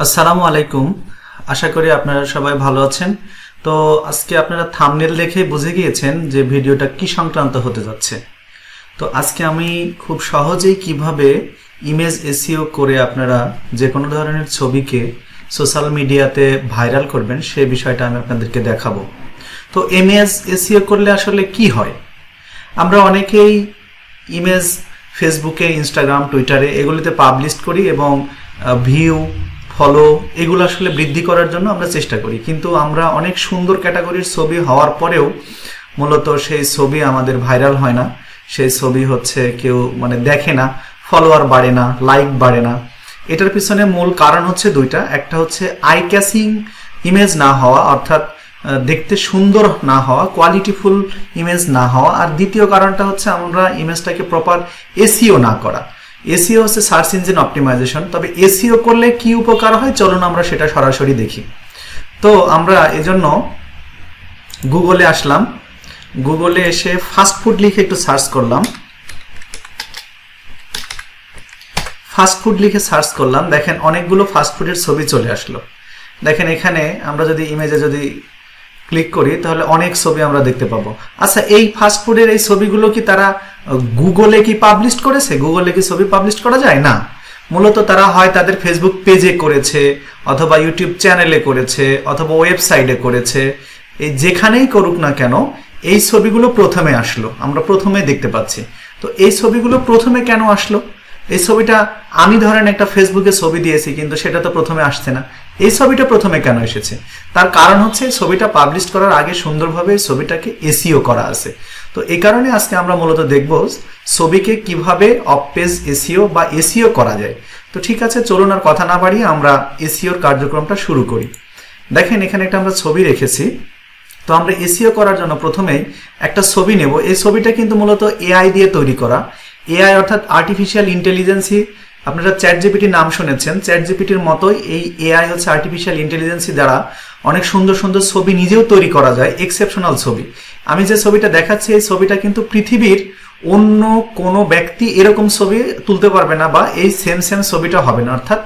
আসসালামু আলাইকুম। আশা করি আপনারা সবাই ভালো আছেন। তো আজকে আপনারা থাম্বনেল দেখে বুঝে গিয়েছেন যে ভিডিওটা কি সংক্রান্ত হতে যাচ্ছে। তো আজকে আমি খুব সহজেই কিভাবে ইমেজ এসইও করে আপনারা যে কোনো ধরনের ছবিকে সোশ্যাল মিডিয়াতে ভাইরাল করবেন সেই বিষয়টা আমি আপনাদেরকে দেখাবো। তো ইমেজ এসইও করলে আসলে কি হয়? আমরা অনেকেই ইমেজ ফেসবুকে, ইনস্টাগ্রাম, টুইটারে এগুলিতে পাবলিশ করি এবং ভিউ, ফলো এগুলো আসলে বৃদ্ধি করার জন্য আমরা চেষ্টা করি, কিন্তু আমরা অনেক সুন্দর ক্যাটাগরির ছবি হওয়ার পরেও মূলত সেই ছবি আমাদের ভাইরাল হয় না। সেই ছবি হচ্ছে কেউ দেখে না, ফলোয়ার বাড়ে না, লাইক বাড়ে না। এটার পিছনে মূল কারণ হচ্ছে দুইটা। একটা হচ্ছে আই ক্যাচিং ইমেজ না হওয়া, অর্থাৎ দেখতে সুন্দর না হওয়া, কোয়ালিটিফুল ইমেজ না হওয়া। আর দ্বিতীয় কারণটা হচ্ছে আমরা ইমেজটাকে প্রপার এসইও না করা। এসইও হচ্ছে সার্চ ইঞ্জিন অপটিমাইজেশন। তবে এসইও করলে কি উপকার হয় চলুন আমরা সেটা সরাসরি দেখি। তো আমরা এজন্য গুগলে আসলাম। গুগলে এসে ফাস্টফুড লিখে একটু সার্চ করলাম। ফাস্টফুড লিখে সার্চ করলাম, দেখেন অনেকগুলো ফাস্টফুডের ছবি চলে আসলো। দেখেন এখানে আমরা যদি ইমেজে যদি ক্লিক করি তাহলে অনেক ছবি আমরা দেখতে পাবো। আচ্ছা, এই ফাস্টফুডের এই ছবিগুলো কি তারা গুগলে কি পাবলিশ করেছে? গুগলে কি ছবি পাবলিশ করা যায়? না, মূলত তারা হয় তাদের ফেসবুক পেজে করেছে, অথবা ইউটিউব চ্যানেলে করেছে, অথবা ওয়েবসাইটে করেছে। এই যেখানেই করুক না কেন এই ছবিগুলো প্রথমে আসলো, আমরা প্রথমে দেখতে পাচ্ছি। তো এই ছবিগুলো প্রথমে কেন আসলো? এই ছবিটা আমি ধরেন একটা ফেসবুকে ছবি দিয়েছি, কিন্তু সেটা তো প্রথমে আসছে না। এই ছবিটা প্রথমে কেন এসেছে? তার কারণ হচ্ছে ছবিটা পাবলিশ করার আগে সুন্দরভাবে ছবিটাকে এসইও করা আছে। তো এই কারণে আজকে আমরা মূলত দেখব ছবিকে কিভাবে অফ পেজ এসইও বা এসইও করা যায়। তো ঠিক আছে, চলুন আর কথা না বাড়িয়ে আমরা এসইওর কার্যক্রমটা শুরু করি। দেখেন এখানে একটা আমরা ছবি রেখেছি। তো আমরা এসইও করার জন্য প্রথমেই একটা ছবি নেব। এই ছবিটা কিন্তু মূলত এআই দিয়ে তৈরি করা। এআই অর্থাৎ আর্টিফিশিয়াল ইন্টেলিজেন্সি। আপনারা চ্যাট জিপিটির নাম শুনেছেন, চ্যাট জিপিটির মতোই এই এআই হচ্ছে আর্টিফিশিয়াল ইন্টেলিজেন্সি দ্বারা অনেক সুন্দর সুন্দর ছবি নিজেও তৈরি করা যায়, এক্সেপশনাল ছবি। আমি যে ছবিটা দেখাচ্ছি এই ছবিটা কিন্তু পৃথিবীর অন্য কোনো ব্যক্তি এরকম ছবি তুলতে পারবে না, বা এই সেম ছবিটা হবে না। অর্থাৎ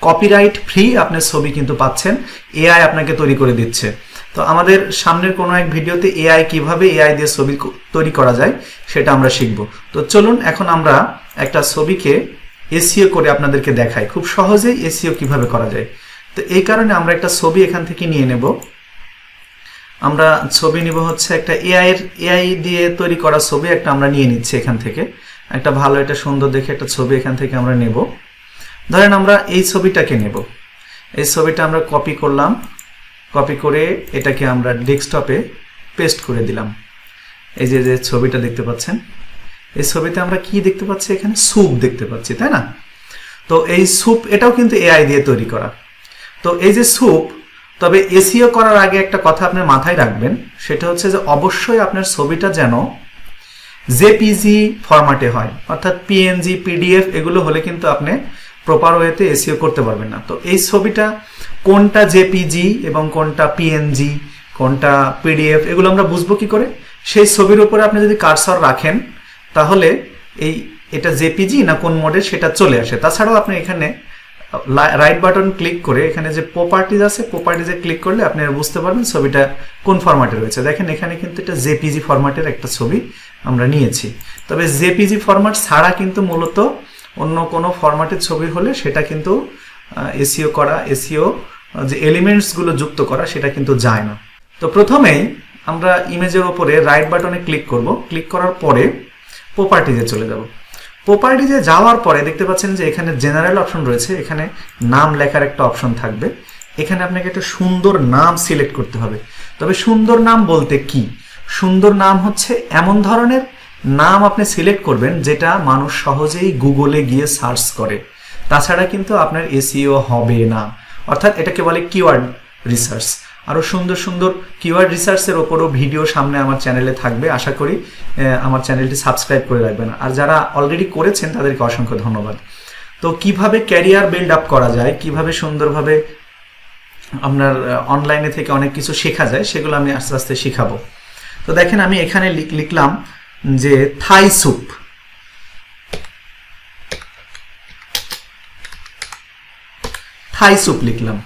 কপিরাইট ফ্রি আপনার ছবি কিন্তু পাচ্ছেন, এআই আপনাকে তৈরি করে দিচ্ছে। তো আমাদের সামনের কোনো এক ভিডিওতে কিভাবে এআই দিয়ে ছবি তৈরি করা যায় সেটা আমরা শিখব। তো চলুন এখন আমরা একটা ছবিকে এসইও করে আপনাদেরকে দেখাই খুব সহজেই এসইও কিভাবে করা যায়। তো এই কারণে আমরা একটা ছবি এখান থেকে নিয়ে নেব। আমরা ছবি নিব হচ্ছে একটা এআই দিয়ে তৈরি করা ছবি একটা আমরা নিয়ে নিচ্ছি এখান থেকে। একটা ভালো, একটা সুন্দর দেখে একটা ছবি এখান থেকে আমরা নেব। ধরেন আমরা এই ছবিটাকে নেব। এই ছবিটা আমরা কপি করলাম, কপি করে এটাকে আমরা ডেস্কটপে পেস্ট করে দিলাম। এই যে যে ছবিটা দেখতে পাচ্ছেন, এই ছবিতে আমরা কি দেখতে পাচ্ছি? এখানে স্যুপ দেখতে পাচ্ছি, তাই না? তো এই স্যুপ এটাও কিন্তু এআই দিয়ে তৈরি করা। তো এই যে স্যুপ, তবে এসইও করার আগে একটা কথা আপনার মাথায় রাখবেন, সেটা হচ্ছে যে অবশ্যই আপনার ছবিটা যেন জেপিজি ফরম্যাটে হয়। অর্থাৎ পিএনজি, পিডিএফ এগুলো হলে কিন্তু আপনি প্রপার ওয়েতে এসইও করতে পারবেন না। তো এই ছবিটা কোনটা জেপিজি এবং কোনটা পিএনজি, কোনটা পিডিএফ এগুলো আমরা বুঝবো কি করে? সেই ছবির উপরে আপনি যদি কার্সর রাখেন তাহলে এটা জেপিজি না কোন মোডে সেটা চলে আসে। তাছাড়াও আপনি এখানে রাইট বাটন ক্লিক করে এখানে যে প্রপার্টিজ আছে, প্রপার্টিজে ক্লিক করলে আপনি বুঝতে পারবেন ছবিটা কোন ফরম্যাটে রয়েছে। দেখেন এখানে কিন্তু এটা জেপিজি ফরম্যাটের একটা ছবি আমরা নিয়েছি। তবে জেপিজি ফরম্যাট ছাড়া কিন্তু মূলত অন্য কোনো ফরম্যাটের ছবি হলে সেটা কিন্তু এসইও যে এলিমেন্টসগুলো যুক্ত করা সেটা কিন্তু যায় না। তো প্রথমেই আমরা ইমেজের ওপরে রাইট বাটনে ক্লিক করব। ক্লিক করার পরে প্রপার্টিজে চলে যাব। প্রপার্টিজে যাওয়ার পরে দেখতে পাচ্ছেন যে এখানে জেনারেল অপশন রয়েছে, এখানে নাম লেখার একটা অপশন থাকবে। এখানে আপনাকে একটা সুন্দর নাম সিলেক্ট করতে হবে। তবে সুন্দর নাম বলতে কি? সুন্দর নাম হচ্ছে এমন ধরনের নাম আপনি সিলেক্ট করবেন যেটা মানুষ সহজেই গুগলে গিয়ে সার্চ করে। তাছাড়া কিন্তু আপনার এসইও হবে না। অর্থাৎ এটাকে বলে কিওয়ার্ড রিসার্চ। আরও সুন্দর সুন্দর কিওয়ার্ড রিসার্চের ওপরও ভিডিও সামনে আমার চ্যানেলে থাকবে। আশা করি আমার চ্যানেলটি সাবস্ক্রাইব করে রাখবেন। আর যারা অলরেডি করেছেন তাদেরকে অসংখ্য ধন্যবাদ। তো কিভাবে ক্যারিয়ার বিল্ড আপ করা যায়, কিভাবে সুন্দরভাবে আপনার অনলাইনে থেকে অনেক কিছু শেখা যায়, সেগুলো আমি আস্তে আস্তে শিখাবো। তো দেখেন আমি এখানে লিখলাম যে থাই স্যুপ। থাই স্যুপ লিখলাম।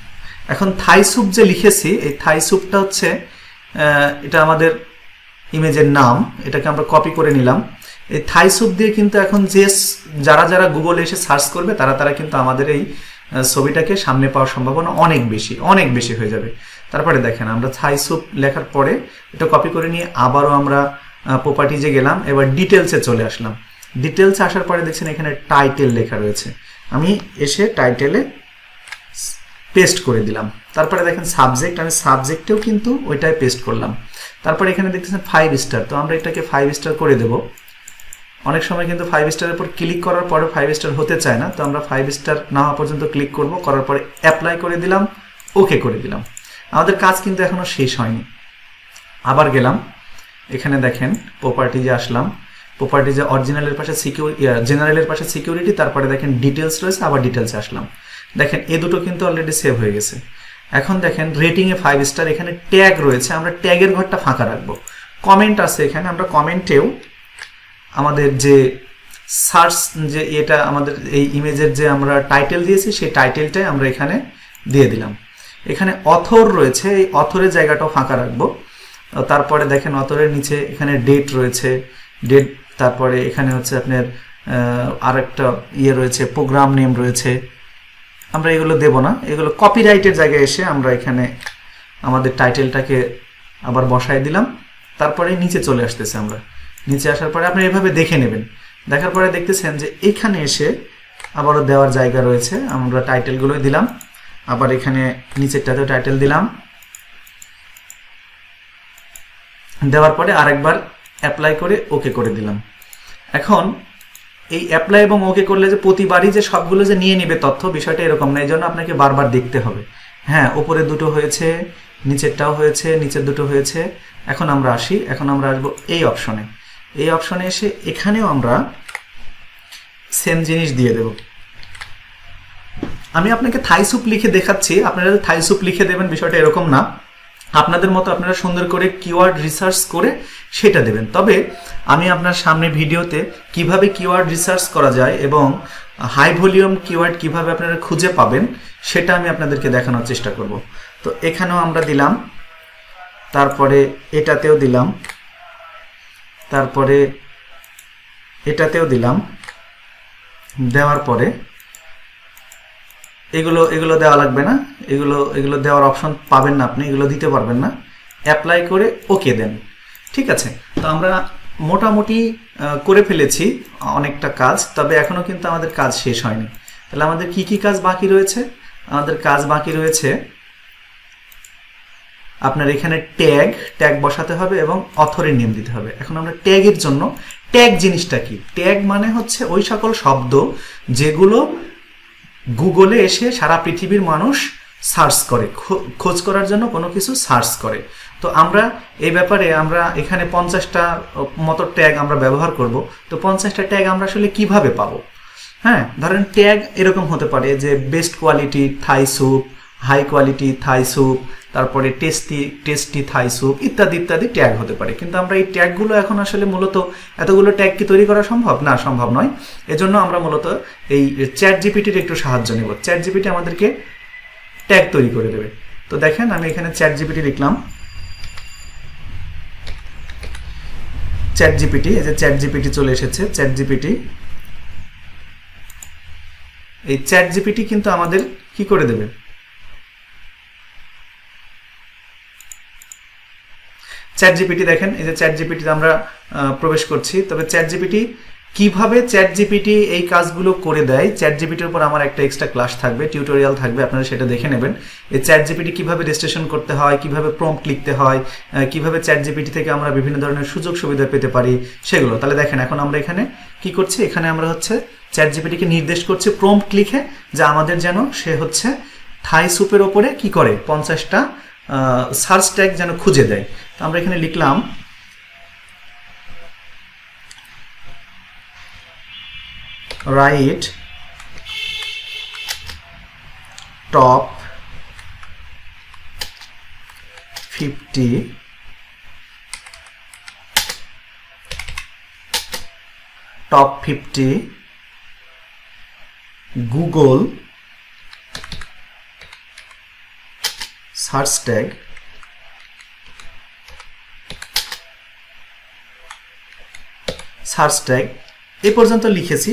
এখন থাই স্যুপ যে লিখেছি, এই থাই স্যুপটা হচ্ছে এটা আমাদের ইমেজের নাম, এটাকে আমরা কপি করে নিলাম। এই থাই স্যুপ দিয়ে কিন্তু এখন যারা যারা গুগলে এসে সার্চ করবে তারা কিন্তু আমাদের এই ছবিটাকে সামনে পাওয়ার সম্ভাবনা অনেক বেশি হয়ে যাবে। তারপরে দেখেন আমরা থাই স্যুপ লেখার পরে এটা কপি করে নিয়ে আবারও আমরা প্রপার্টিজে গেলাম, এবার ডিটেলসে চলে আসলাম। ডিটেলসে আসার পরে দেখছেন এখানে টাইটেল লেখা রয়েছে, আমি এসে টাইটেলে পেস্ট করে দিলাম। তারপরে দেখেন সাবজেক্ট, আমি সাবজেক্টেও কিন্তু ওইটাই পেস্ট করলাম। তারপরে এখানে দেখতেছেন 5 স্টার, তো আমরা এটাকে 5 স্টার করে দেব। অনেক সময় কিন্তু 5 স্টারের উপর ক্লিক করার পরে 5 স্টার হতে চায় না, তো আমরা 5 স্টার না হওয়া পর্যন্ত ক্লিক করব, করার পরে অ্যাপ্লাই করে দিলাম, ওকে করে দিলাম। আমাদের কাজ কিন্তু এখনো শেষ হয়নি। আবার গেলাম, এখানে দেখেন প্রপার্টিজে আসলাম, প্রপার্টিজে অরিজিনালের পাশে জেনারেলের পাশে সিকিউরিটি, তারপরে দেখেন ডিটেলস রয়েছে, আবার ডিটেলসে আসলাম। দেখেন এ দুটো কিন্তু অলরেডি সেভ হয়ে গেছে। এখন দেখেন রেটিংয়ে 5 স্টার, এখানে ট্যাগ রয়েছে, আমরা ট্যাগের ঘরটা ফাঁকা রাখবো। কমেন্ট আছে এখানে, আমরা কমেন্টেও আমাদের যে সার্চ যে এটা আমাদের এই ইমেজের যে আমরা টাইটেল দিয়েছি সেই টাইটেলটাই আমরা এখানে দিয়ে দিলাম। এখানে অথর রয়েছে, এই অথরের জায়গাটাও ফাঁকা রাখবো। তারপরে দেখেন অথরের নিচে এখানে ডেট রয়েছে, ডেট, তারপরে এখানে হচ্ছে আপনার আরেকটা রয়েছে, প্রোগ্রাম নেম রয়েছে, আমরা এগুলো দেব না, এগুলো কপিরাইটের জায়গায় এসে আমরা এখানে আমাদের টাইটেলটাকে আবার বসায় দিলাম। তারপরে নিচে চলে আসতেছে, আমরা নিচে আসার পরে আপনি এভাবে দেখে নেবেন। দেখার পরে দেখতেছেন যে এখানে এসে আবারও দেওয়ার জায়গা রয়েছে, আমরা টাইটেলগুলোই দিলাম, আবার এখানে নিচেরটাতেও টাইটেল দিলাম, দেওয়ার পরে আরেকবার অ্যাপ্লাই করে ওকে করে দিলাম। এখন এই অ্যাপ্লাই এবং ওকে করলে যে প্রতিবারই যে সবগুলো যে নিয়ে নেবে তথ্য, বিষয়টা এরকম না, এই জন্য আপনাকে বারবার দেখতে হবে। হ্যাঁ, উপরে দুটো হয়েছে, নিচেরটাও হয়েছে, নিচের দুটো হয়েছে। এখন আমরা আসি, এখন আমরা আসবো এই অপশনে। এই অপশনে এসে এখানেও আমরা সেম জিনিস দিয়ে দেব। আমি আপনাকে থাই স্যুপ লিখে দেখাচ্ছি, আপনারা থাই স্যুপ লিখে দেবেন বিষয়টা এরকম না, আপনাদের মতো আপনারা সুন্দর করে কিওয়ার্ড রিসার্চ করে সেটা দেবেন। তবে আমি আপনার সামনে ভিডিওতে কিভাবে কিওয়ার্ড রিসার্চ করা যায় এবং হাই ভলিউম কিওয়ার্ড কিভাবে আপনারা খুঁজে পাবেন সেটা আমি আপনাদেরকে দেখানোর চেষ্টা করব। তো এখানেও আমরা দিলাম, তারপরে এটাতেও দিলাম, তারপরে এটাতেও দিলাম, দেওয়ার পরে এগুলো দেওয়া লাগবে না, এগুলো দেওয়ার অপশন পাবেন না, আপনি এগুলো দিতে পারবেন না। অ্যাপ্লাই করে ওকে দেন, ঠিক আছে। তো আমরা মোটামুটি করে ফেলেছি অনেকটা কাজ, তবে এখনো কিন্তু আমাদের কাজ শেষ হয়নি। তাহলে আমাদের কি কাজ বাকি রয়েছে? আমাদের কাজ বাকি রয়েছে আপনার এখানে ট্যাগ বসাতে হবে এবং অথরের নেম দিতে হবে। এখন আমরা ট্যাগের জন্য, ট্যাগ জিনিসটা কি? ট্যাগ মানে হচ্ছে ওই সকল শব্দ যেগুলো গুগলে এসে সারা পৃথিবীর মানুষ সার্চ করে, খোঁজ করার জন্য কোনো কিছু সার্চ করে। তো আমরা এই ব্যাপারে আমরা এখানে 50টা মতো ট্যাগ আমরা ব্যবহার করব। তো 50টা ট্যাগ আমরা আসলে কিভাবে পাবো? হ্যাঁ, ধরেন ট্যাগ এরকম হতে পারে যে best quality Thai soup, high quality Thai soup, তারপরে টেস্টি থাই স্যুপ ইত্যাদি ইত্যাদি ট্যাগ হতে পারে। কিন্তু আমরা এই ট্যাগগুলো এখন আসলে মূলত এতগুলো ট্যাগ কি তৈরি করা সম্ভব? না, সম্ভব নয়। এজন্য আমরা মূলত এই চ্যাট জিপিটির একটু সাহায্য নেব। চ্যাট জিপিটি আমাদেরকে ট্যাগ তৈরি করে দেবে। তো দেখেন আমি এখানে চ্যাট জিপিটি লিখলাম, চ্যাট জিপিটি, এই যে চ্যাট জিপিটি চলে এসেছে। চ্যাট জিপিটি, এই চ্যাট জিপিটি কিন্তু আমাদের কি করে দেবে? চ্যাট জিপিটি দেখেন, এই যে চ্যাট জিপিটিতে আমরা প্রবেশ করছি। তবে চ্যাট জিপিটি কিভাবে চ্যাট জিপিটি এই কাজগুলো করে দেয়, চ্যাট জিপিটির উপর আমার একটা এক্সট্রা ক্লাস থাকবে, টিউটোরিয়াল থাকবে, আপনারা সেটা দেখে নেবেন। এই চ্যাট জিপিটি কিভাবে রেজিস্ট্রেশন করতে হয়, কিভাবে প্রম্পট লিখতে হয়, কিভাবে চ্যাট জিপিটি থেকে আমরা বিভিন্ন ধরনের সুযোগ সুবিধা পেতে পারি সেগুলো। তাহলে দেখেন এখন আমরা এখানে কি করছি, এখানে আমরা হচ্ছে চ্যাট জিপিটিকে নির্দেশ করছি প্রম্পট লিখে যে আমাদের যেন সে হচ্ছে থাই স্যুপের ওপরে কি করে 50টা সার্চ ট্যাগ যেন খুঁজে দেয়। তো আমরা এখানে লিখলাম right top 50 Google search tag এই পর্যন্ত লিখেছি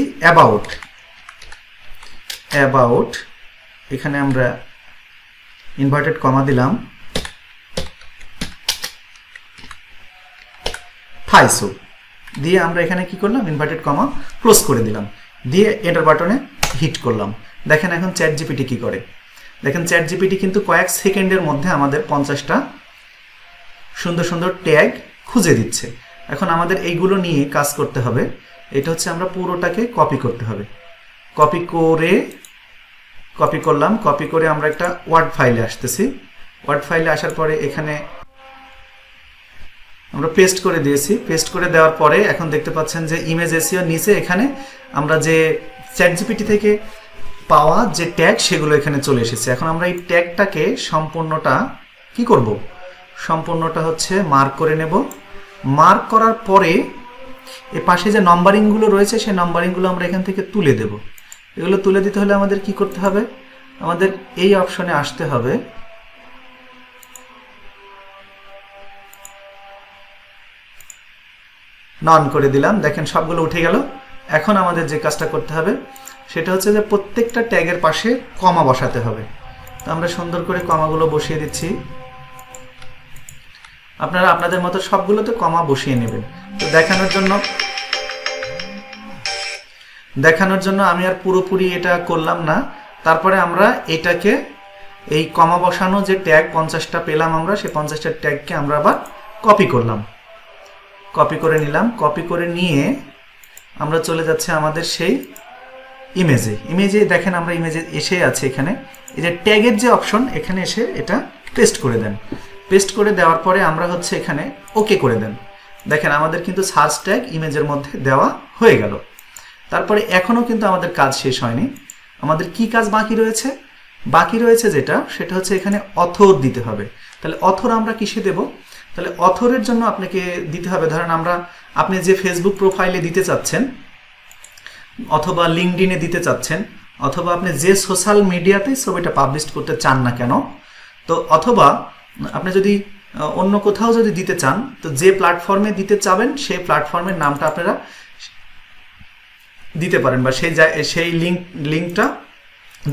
অ্যাবাউট এখানে আমরা ইনভার্টেড কমা দিলাম থাই স্যুপ দিয়ে আমরা এখানে কি করলাম ইনভার্টেড কমা ক্লোজ করে দিলাম দিয়ে এন্টার বাটনে হিট করলাম দেখেন এখন চ্যাট জিপিটি কি করে দেখেন চ্যাট জিপিটি কিন্তু কয়েক সেকেন্ডের মধ্যে আমাদের 50টা সুন্দর সুন্দর ট্যাগ খুঁজে দিচ্ছে এখন আমাদের এইগুলো নিয়ে কাজ করতে হবে এটা হচ্ছে আমরা পুরোটাকে কপি করতে হবে কপি করলাম কপি করে আমরা একটা ওয়ার্ড ফাইলে আসতেছি ওয়ার্ড ফাইলে আসার পরে এখানে আমরা পেস্ট করে দিয়েছি পেস্ট করে দেওয়ার পরে এখন দেখতে পাচ্ছেন যে ইমেজ এসইও নিচে এখানে আমরা যে চ্যাট জিপিটি থেকে পাওয়া যে ট্যাগ সেগুলো এখানে চলে এসেছে এখন আমরা এই ট্যাগটাকে সম্পূর্ণটা কি করব সম্পূর্ণটা হচ্ছে মার্ক করে নেব মার্ক করার পরে এই পাশে যে নম্বরিংগুলো রয়েছে সেই নম্বরিংগুলো আমরা এখান থেকে তুলে দেব এগুলো তুলে দিতে হলে আমাদের কি করতে হবে আমাদের এই অপশনে আসতে হবে নন করে দিলাম দেখেন সবগুলো উঠে গেল এখন আমাদের যে কাজটা করতে হবে সেটা হচ্ছে যে প্রত্যেকটা ট্যাগের পাশে কমা বসাতে হবে তো আমরা সুন্দর করে কমাগুলো বসিয়ে দিচ্ছি আপনারা আপনাদের মতো সবগুলোতে কমা বসিয়ে নেবেন তো দেখানোর জন্য আমি আর পুরোপুরি এটা করলাম না তারপরে আমরা এটাকে এই কমা বসানো যে ট্যাগ 50টা পেলাম আমরা সেই 50টা ট্যাগকে আমরা আবার কপি করলাম কপি করে নিলাম কপি করে নিয়ে আমরা চলে যাচ্ছে আমাদের সেই ইমেজে দেখেন আমরা ইমেজে এসে আছে এখানে এই যে ট্যাগের যে অপশন এখানে এসে এটা পেস্ট করে দেন পেস্ট করে দেওয়ার পরে আমরা হচ্ছে এখানে ওকে করে দেন দেখেন আমাদের কিন্তু সার্চ ট্যাগ ইমেজের মধ্যে দেওয়া হয়ে গেল তারপরে এখনো কিন্তু আমাদের কাজ শেষ হয়নি আমাদের কি কাজ বাকি রয়েছে যেটা সেটা হচ্ছে এখানে অথর দিতে হবে তাহলে অথর আমরা কিসে দেব তাহলে অথরের জন্য আপনাকে দিতে হবে ধরেন আপনি যে ফেসবুক প্রোফাইলে দিতে চাচ্ছেন অথবা লিঙ্কডইনে দিতে চাচ্ছেন অথবা আপনি যে সোশ্যাল মিডিয়াতে ছবিটা পাবলিশ করতে চান না কেন তো অথবা আপনি যদি অন্য কোথাও যদি দিতে চান তো যে প্ল্যাটফর্মে দিতে চাবেন সেই প্ল্যাটফর্মের নামটা আপনারা দিতে পারেন বা সেই লিঙ্কটা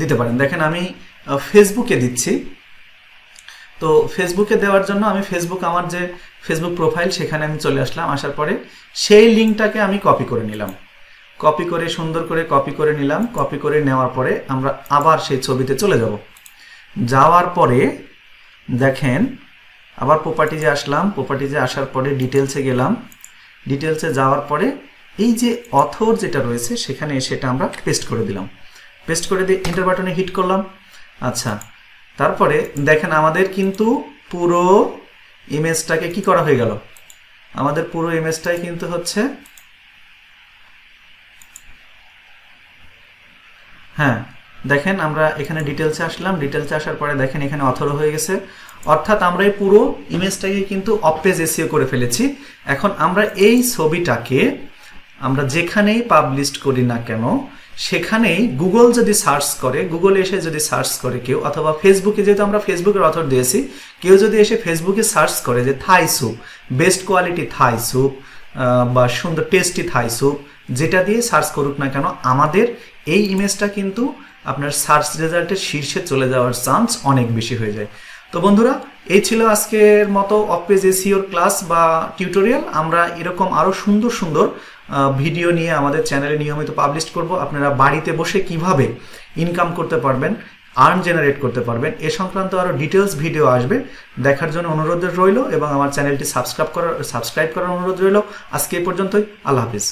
দিতে পারেন দেখেন আমি ফেসবুকে দিচ্ছি তো ফেসবুকে দেওয়ার জন্য আমি আমার যে ফেসবুক প্রোফাইল সেখানে আমি চলে আসলাম আসার পরে সেই লিঙ্কটাকে আমি কপি করে নিলাম কপি করে সুন্দর করে কপি করে নিলাম কপি করে নেওয়ার পরে আমরা আবার সেই ছবিতে চলে যাওয়ার পরে দেখেন আবার প্রপার্টিজে আসলাম প্রপার্টিজে আসার পরে ডিটেলসে গেলাম ডিটেলসে যাওয়ার পরে এই যে অথর যেটা রয়েছে সেখানে সেটা আমরা পেস্ট করে দিলাম পেস্ট করে দিয়ে এন্টার বাটনে হিট করলাম আচ্ছা তারপরে দেখেন আমাদের কিন্তু পুরো ইমেজটাকে কি করা হয়ে গেল আমাদের পুরো ইমেজটাই কিন্তু হচ্ছে হ্যাঁ দেখেন আমরা এখানে ডিটেলসে আসলাম ডিটেলসে আসার পরে দেখেন এখানে অথর হয়ে গেছে অর্থাৎ আমরা এই পুরো ইমেজটাকে কিন্তু অফ পেজ এসইও করে ফেলেছি এখন আমরা এই ছবিটাকে আমরা যেখানেই পাবলিশ করি না কেন সেখানেই গুগল যদি সার্চ করে গুগলে এসে যদি সার্চ করে কেউ অথবা ফেসবুকে যেহেতু আমরা ফেসবুকের অথর দিয়েছি কেউ যদি এসে ফেসবুকে সার্চ করে যে Thai soup best quality Thai soup বা সুন্দর টেস্টি থাই স্যুপ যেটা দিয়ে সার্চ করুক না কেন আমাদের এই ইমেজটা কিন্তু আপনার সার্চ রেজাল্টের শীর্ষে চলে যাওয়ার চান্স অনেক বেশি হয়ে যায় তো বন্ধুরা এই ছিল আজকের মতো অফ পেজ এসইওর ক্লাস বা টিউটোরিয়াল আমরা এরকম আরো সুন্দর সুন্দর ভিডিও নিয়ে আমাদের চ্যানেলে নিয়মিত পাবলিশ করব আপনারা বাড়িতে বসে কিভাবে ইনকাম করতে পারবেন আর্ন জেনারেট করতে পারবেন এ সংক্রান্ত আরো ডিটেইলস ভিডিও আসবে দেখার জন্য অনুরোধ রইল এবং আমার চ্যানেলটি সাবস্ক্রাইব করার অনুরোধ রইল আজকে এই পর্যন্তই আল্লাহ হাফেজ